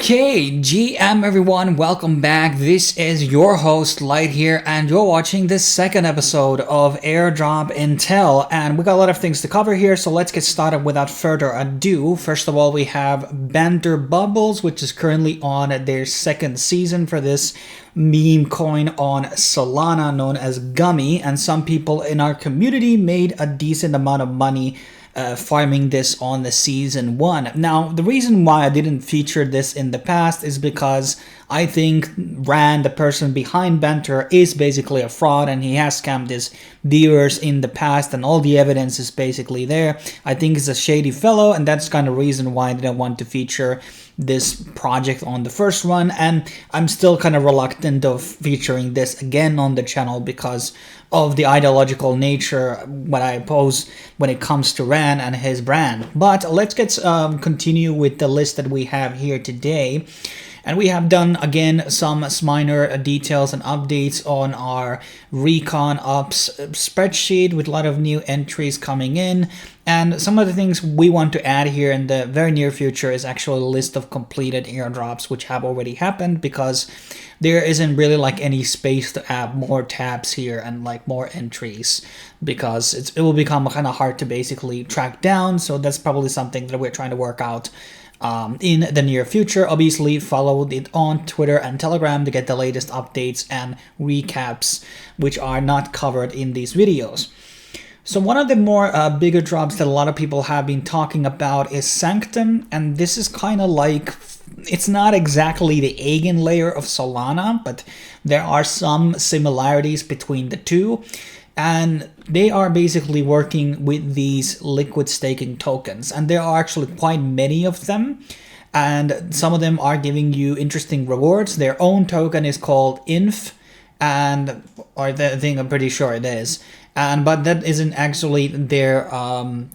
Okay, GM everyone, welcome back. This is your host Lite here, and you're watching this second episode of Airdrop Intel. And we got a lot of things to cover here, so let's get started without further ado. First of all, we have Banter Bubbles, which is currently on their second season for this meme coin on Solana known as Gummy, and some people in our community made a decent amount of money farming this on the season 1. Now, the reason why I didn't feature this in the past is because I think Rand, the person behind Banter, is basically a fraud and he has scammed his viewers in the past and all the evidence is basically there. I think he's a shady fellow, and that's kind of the reason why I didn't want to feature this project on the first one, and I'm still kind of reluctant of featuring this again on the channel because of the ideological nature what I oppose when it comes to Rand and his brand. But let's get continue with the list that we have here today. And we have done, again, some minor details and updates on our Recon Ops spreadsheet with a lot of new entries coming in. And some of the things we want to add here in the very near future is actually a list of completed airdrops which have already happened, because there isn't really like any space to add more tabs here and like more entries, because it will become kind of hard to basically track down. So that's probably something that we're trying to work out in the near future. Obviously, follow it on Twitter and Telegram to get the latest updates and recaps which are not covered in these videos. So one of the more bigger drops that a lot of people have been talking about is Sanctum, and this is kind of like, it's not exactly the Eigenlayer of Solana, but there are some similarities between the two. And they are basically working with these liquid staking tokens, and there are actually quite many of them, and some of them are giving you interesting rewards. Their own token is called INF, and I think I'm pretty sure it is, but that isn't actually their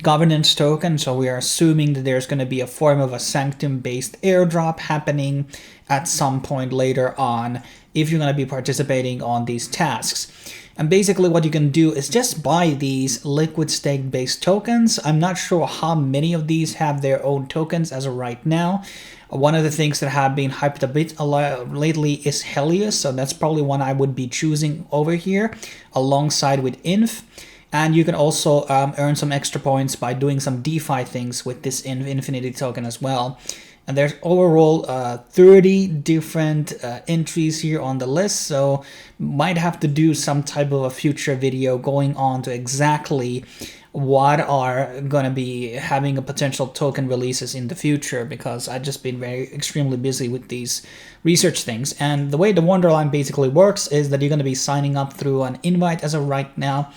governance token. So we are assuming that there's going to be a form of a Sanctum based airdrop happening at some point later on if you're going to be participating on these tasks. And basically what you can do is just buy these liquid stake based tokens. I'm not sure how many of these have their own tokens as of right now. One of the things that have been hyped a bit lately is Helios, so that's probably one I would be choosing over here alongside with INF. And you can also earn some extra points by doing some DeFi things with this Infinity token as well. And there's overall 30 different entries here on the list, so might have to do some type of a future video going on to exactly what are going to be having a potential token releases in the future, because I've just been extremely busy with these research things. And the way the Wonderline basically works is that you're going to be signing up through an invite as of right now,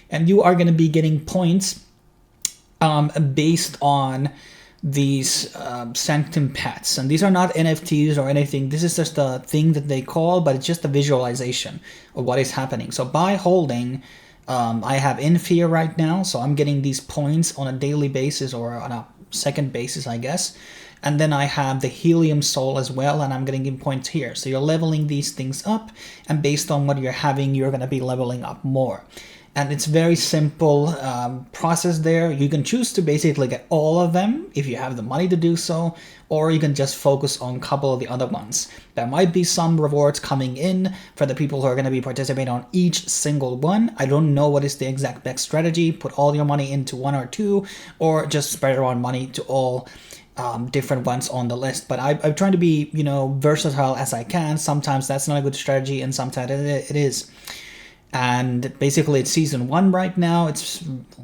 and you are going to be getting points based on these Sanctum pets, and these are not NFTs or anything. This is just a thing that they call, but it's just a visualization of what is happening. So by holding, I have INF here right now, so I'm getting these points on a daily basis or on a second basis, I guess. And then I have the Helium Soul as well, and I'm getting points here. So you're leveling these things up, and based on what you're having, you're going to be leveling up more. And it's very simple process there. You can choose to basically get all of them if you have the money to do so, or you can just focus on a couple of the other ones. There might be some rewards coming in for the people who are going to be participating on each single one. I don't know what is the exact best strategy. Put all your money into one or two, or just spread around money to all different ones on the list. But I'm trying to be, versatile as I can. Sometimes that's not a good strategy, and sometimes it is. And basically it's season 1 right now. It's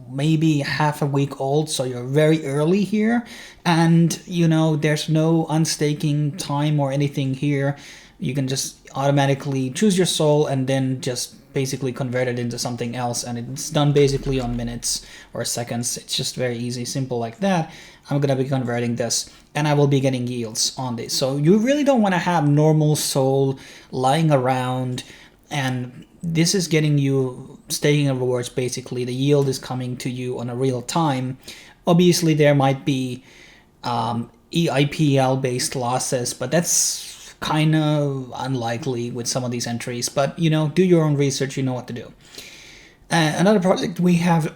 maybe half a week old, so you're very early here. And there's no unstaking time or anything here. You can just automatically choose your soul and then just basically convert it into something else, and it's done basically on minutes or seconds. It's just very easy, simple like that. I'm gonna be converting this, and I will be getting yields on this. So you really don't want to have normal soul lying around, and this is getting you staking rewards. Basically the yield is coming to you on a real time. Obviously there might be EIPL based losses, but that's kind of unlikely with some of these entries. But do your own research, you know what to do. Another project we have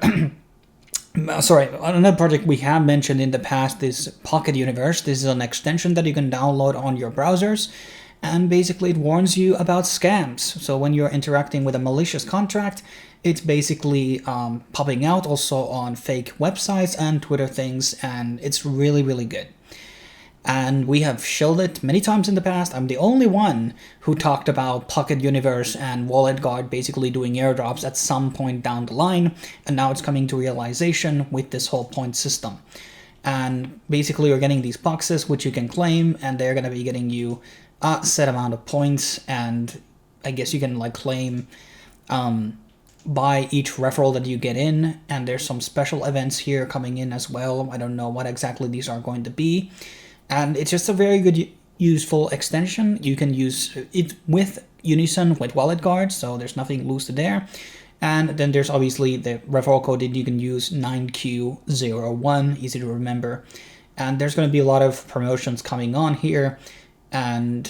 Sorry, another project we have mentioned in the past is Pocket Universe. This is an extension that you can download on your browsers, and basically it warns you about scams. So when you're interacting with a malicious contract, it's basically popping out also on fake websites and Twitter things, and it's really, really good. And we have shilled it many times in the past. I'm the only one who talked about Pocket Universe and Wallet Guard basically doing airdrops at some point down the line, and now it's coming to realization with this whole point system. And basically you're getting these boxes which you can claim, and they're going to be getting you a set amount of points, and I guess you can like claim by each referral that you get in, and there's some special events here coming in as well. I don't know what exactly these are going to be. And it's just a very good, useful extension. You can use it with Unison with Wallet Guard, so there's nothing loose there. And then there's obviously the referral code that you can use, 9Q01, easy to remember. And there's going to be a lot of promotions coming on here. And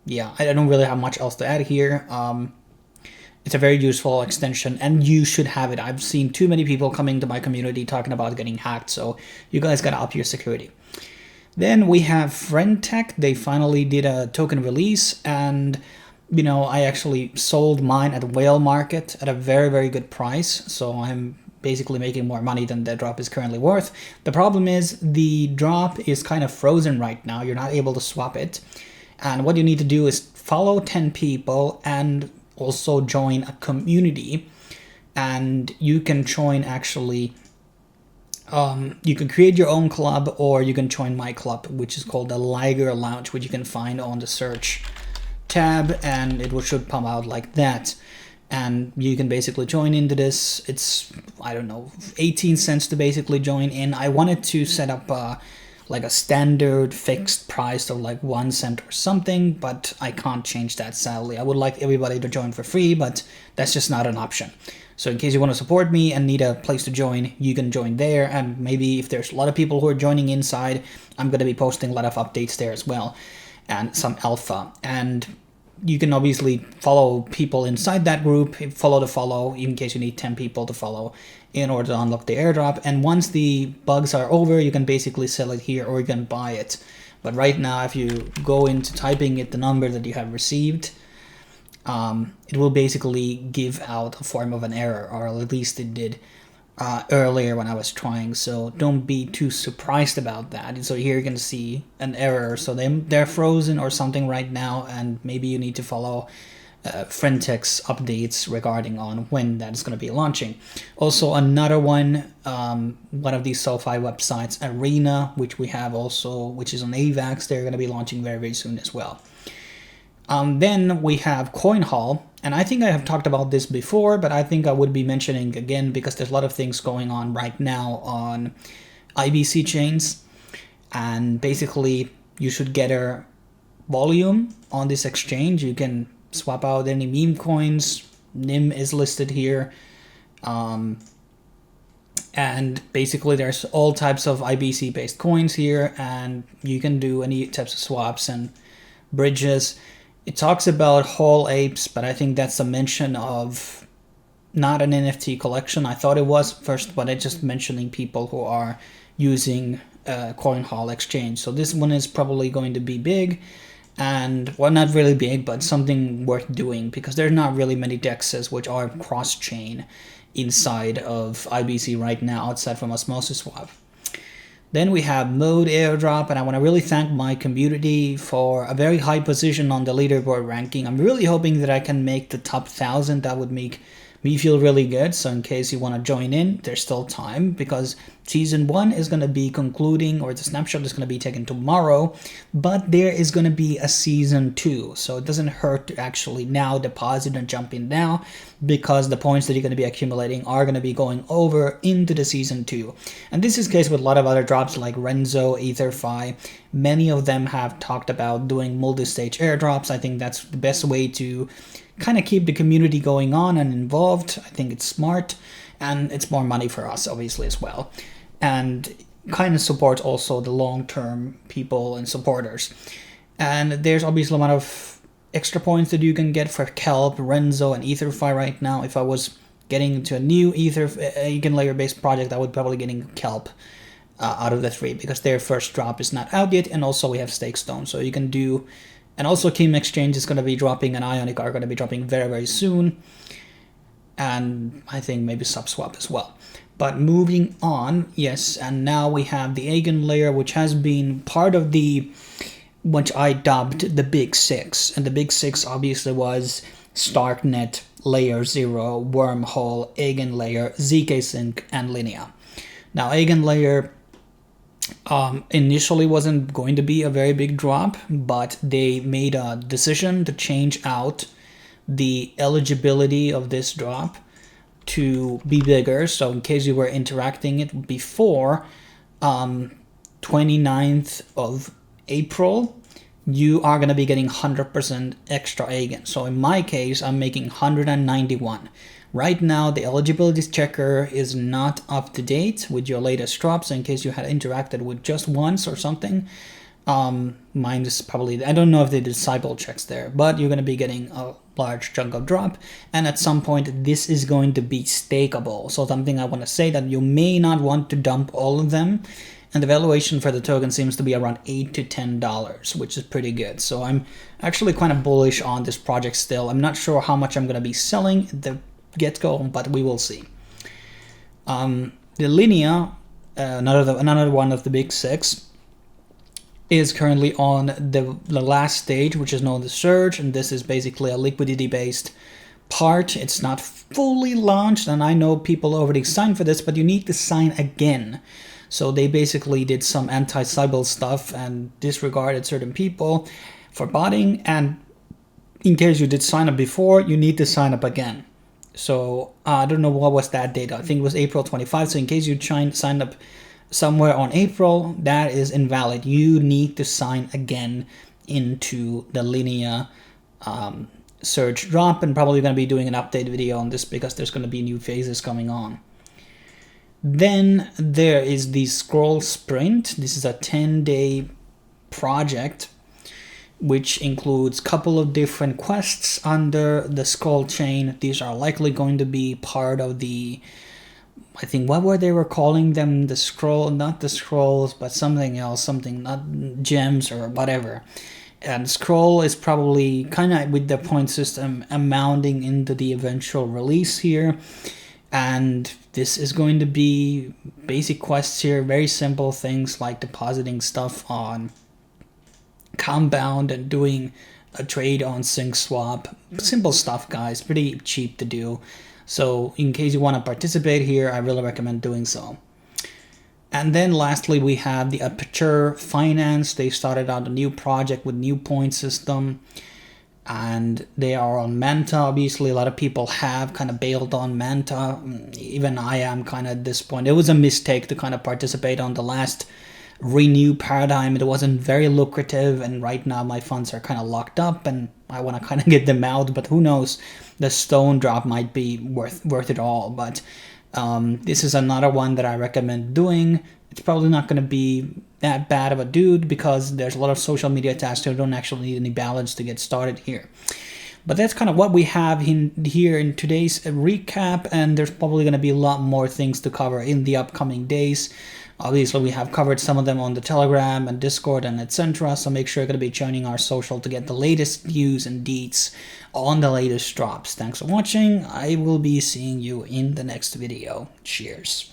yeah, I don't really have much else to add here. It's a very useful extension, and you should have it. I've seen too many people coming to my community talking about getting hacked, so you guys got to up your security. Then we have FriendTech. They finally did a token release, and I actually sold mine at Whale Market at a very, very good price. So I'm basically making more money than the drop is currently worth. The problem is the drop is kind of frozen right now. You're not able to swap it. And what you need to do is follow 10 people and also join a community. And you can join actually... you can create your own club, or you can join my club, which is called the Liger Lounge, which you can find on the search tab, and it should pop out like that. And you can basically join into this. It's, I don't know, 18 cents to basically join in. I wanted to set up like a standard fixed price of like 1 cent or something, but I can't change that, sadly. I would like everybody to join for free, but that's just not an option. So in case you want to support me and need a place to join, you can join there. And maybe if there's a lot of people who are joining inside, I'm going to be posting a lot of updates there as well, and some alpha. And you can obviously follow people inside that group, follow in case you need 10 people to follow in order to unlock the airdrop. And once the bugs are over, you can basically sell it here, or you can buy it. But right now, if you go into typing it, the number that you have received, it will basically give out a form of an error, or at least it did earlier when I was trying. So don't be too surprised about that. So here you can see an error. So they're frozen or something right now, and maybe you need to follow FriendTech's updates regarding on when that is going to be launching. Also another one of these SoFi websites, Arena, which we have also, which is on AVAX, they're going to be launching very, very soon as well. Then we have Coinhall, and I think I have talked about this before, but I think I would be mentioning again because there's a lot of things going on right now on IBC chains, and basically you should get a volume on this exchange. You can swap out any meme coins. NIM is listed here, and basically there's all types of IBC based coins here, and you can do any types of swaps and bridges. It talks about whole apes, but I think that's a mention of not an NFT collection. I thought it was first, but it's just mentioning people who are using Coinhall exchange. So this one is probably going to be big, and well, not really big, but something worth doing, because there's not really many dexes which are cross-chain inside of IBC right now, outside from Osmosis Swap. Then we have Mode Airdrop, and I want to really thank my community for a very high position on the leaderboard ranking. I'm really hoping that I can make the top 1,000. That would make me feel really good. So in case you want to join in, there's still time, because Season 1 is going to be concluding, or the snapshot is going to be taken tomorrow, but there is going to be a Season 2. So it doesn't hurt to actually now deposit and jump in now, because the points that you're going to be accumulating are going to be going over into the Season 2. And this is the case with a lot of other drops like Renzo, EtherFi. Many of them have talked about doing multi-stage airdrops. I think that's the best way to kind of keep the community going on and involved. I think it's smart, and it's more money for us obviously as well, and kind of supports also the long-term people and supporters. And there's obviously a lot of extra points that you can get for Kelp, Renzo, and EtherFi right now. If I was getting into a new Ether Eigenlayer based project, I would probably getting kelp out of the 3 because their first drop is not out yet, and also we have Stakestone, so you can do, and also Kim Exchange is going to be dropping, and Ionic are going to be dropping very, very soon, and I think maybe SubSwap as well. But moving on, yes, and now we have the Eigenlayer, which has been part of the, which I dubbed the Big Six, and the Big Six obviously was Starknet, Layer 0, Wormhole, Eigenlayer, ZK Sync, and Linea. Now, Eigenlayer initially wasn't going to be a very big drop, but they made a decision to change out the eligibility of this drop to be bigger. So in case you were interacting it before 29th of April, you are going to be getting 100% extra Eigen. So in my case, I'm making 191. Right now, the eligibility checker is not up to date with your latest drops. So in case you had interacted with just once or something, mine is probably, I don't know if they did cycle checks there, but you're going to be getting a large chunk of drop. And at some point, this is going to be stakeable. So something I want to say that you may not want to dump all of them. And the valuation for the token seems to be around $8 to $10, which is pretty good. So I'm actually kind of bullish on this project still. I'm not sure how much I'm going to be selling at the get-go, but we will see. The Linea, another one of the Big Six, is currently on the last stage, which is known as Surge, and this is basically a liquidity-based part. It's not fully launched, and I know people already signed for this, but you need to sign again. So they basically did some anti-Sybil stuff and disregarded certain people for botting. And in case you did sign up before, you need to sign up again. So I don't know what was that date. I think it was April 25. So in case you signed up somewhere on April, that is invalid. You need to sign again into the Linea Surge drop. And probably going to be doing an update video on this because there's going to be new phases coming on. Then there is the Scroll Sprint. This is a 10-day project which includes a couple of different quests under the Scroll chain. These are likely going to be part of the, I think, what were they were calling them? The scroll, not the scrolls, but something else, something, not gems or whatever. And Scroll is probably kind of with the point system amounting into the eventual release here. And this is going to be basic quests here, very simple things like depositing stuff on Compound and doing a trade on SyncSwap. Simple stuff, guys, pretty cheap to do. So in case you want to participate here, I really recommend doing so. And then lastly, we have the Apure Finance. They started out a new project with new point system. And they are on Manta. Obviously, a lot of people have kind of bailed on Manta. Even I am kind of at this point. It was a mistake to kind of participate on the last Renew paradigm. It wasn't very lucrative, and right now my funds are kind of locked up, and I want to kind of get them out. But who knows? The Stone drop might be worth it all. But this is another one that I recommend doing. It's probably not going to be that bad of a dude because there's a lot of social media tasks. You don't actually need any balance to get started here. But that's kind of what we have here in today's recap, and there's probably going to be a lot more things to cover in the upcoming days. Obviously, we have covered some of them on the Telegram and Discord and etc. So make sure you're going to be joining our social to get the latest news and deets on the latest drops. Thanks for watching. I will be seeing you in the next video. Cheers.